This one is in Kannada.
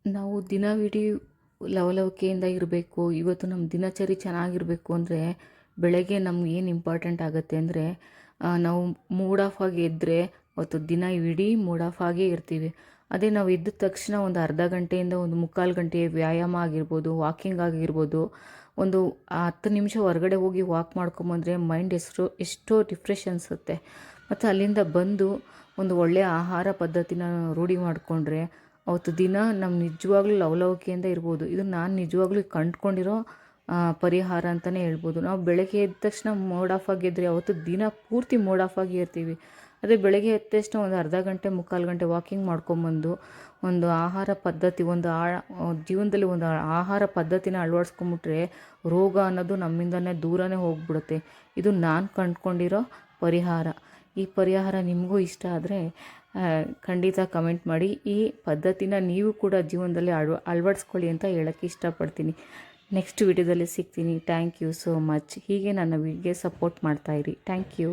ನಾವು ದಿನವಿಡೀ ಲವಲವಿಕೆಯಿಂದ ಇರಬೇಕು, ಇವತ್ತು ನಮ್ಮ ದಿನಚರಿ ಚೆನ್ನಾಗಿರಬೇಕು ಅಂದರೆ ಬೆಳಗ್ಗೆ ನಮ್ಗೆ ಏನು ಇಂಪಾರ್ಟೆಂಟ್ ಆಗುತ್ತೆ ಅಂದರೆ ನಾವು ಮೂಡ್ ಆಫ್ ಆಗಿ ಎದ್ದರೆ ಅವತ್ತು ದಿನ ಇಡೀ ಮೂಡ್ ಆಫ್ ಆಗೇ ಇರ್ತೀವಿ. ಅದೇ ನಾವು ಎದ್ದ ತಕ್ಷಣ ಒಂದು ಅರ್ಧ ಗಂಟೆಯಿಂದ ಒಂದು ಮುಕ್ಕಾಲು ಗಂಟೆ ವ್ಯಾಯಾಮ ಆಗಿರ್ಬೋದು, ವಾಕಿಂಗ್ ಆಗಿರ್ಬೋದು, ಒಂದು 10 ನಿಮಿಷ ಹೊರಗಡೆ ಹೋಗಿ ವಾಕ್ ಮಾಡ್ಕೊಂಬಂದರೆ ಮೈಂಡ್ ಎಷ್ಟೋ ರಿಫ್ರೆಶ್ ಅನಿಸುತ್ತೆ. ಮತ್ತು ಅಲ್ಲಿಂದ ಬಂದು ಒಂದು ಒಳ್ಳೆಯ ಆಹಾರ ಪದ್ಧತಿನ ರೂಢಿ ಮಾಡಿಕೊಂಡ್ರೆ ಅವತ್ತು ದಿನ ನಮ್ಮ ನಿಜವಾಗ್ಲೂ ಲವಲವಿಕೆಯಿಂದ ಇರ್ಬೋದು. ಇದು ನಾನು ನಿಜವಾಗ್ಲೂ ಕಂಡುಕೊಂಡಿರೋ ಪರಿಹಾರ ಅಂತಲೇ ಹೇಳ್ಬೋದು. ನಾವು ಬೆಳಗ್ಗೆ ಎದ್ದ ತಕ್ಷಣ ಮೂಡ್ ಆಫ್ ಆಗಿದ್ದರೆ ಅವತ್ತು ದಿನ ಪೂರ್ತಿ ಮೂಡ್ ಆಫ್ ಆಗಿ ಇರ್ತೀವಿ. ಅದೇ ಬೆಳಗ್ಗೆ ಎದ್ದ ತಕ್ಷಣ ಒಂದು ಅರ್ಧ ಗಂಟೆ ಮುಕ್ಕಾಲು ಗಂಟೆ ವಾಕಿಂಗ್ ಮಾಡ್ಕೊಂಬಂದು ಒಂದು ಆಹಾರ ಪದ್ಧತಿ ಜೀವನದಲ್ಲಿ ಒಂದು ಆಹಾರ ಪದ್ಧತಿನ ಅಳವಡಿಸ್ಕೊಂಬಿಟ್ರೆ ರೋಗ ಅನ್ನೋದು ನಮ್ಮಿಂದನೇ ದೂರನೇ ಹೋಗ್ಬಿಡುತ್ತೆ. ಇದು ನಾನು ಕಂಡುಕೊಂಡಿರೋ ಪರಿಹಾರ. ಈ ಪರಿಹಾರ ನಿಮಗೂ ಇಷ್ಟ ಆದರೆ ಖಂಡಿತ ಕಮೆಂಟ್ ಮಾಡಿ. ಈ ಪದ್ಧತಿನ ನೀವು ಕೂಡ ಜೀವನದಲ್ಲಿ ಅಳವಡಿಸ್ಕೊಳ್ಳಿ ಅಂತ ಹೇಳೋಕ್ಕೆ ಇಷ್ಟಪಡ್ತೀನಿ. ನೆಕ್ಸ್ಟ್ ವಿಡಿಯೋದಲ್ಲಿ ಸಿಗ್ತೀನಿ. Thank you so much. ಹೀಗೆ ನನ್ನ ವಿಡಿಯೋಗೆ ಸಪೋರ್ಟ್ ಮಾಡ್ತಾಯಿರಿ. Thank you.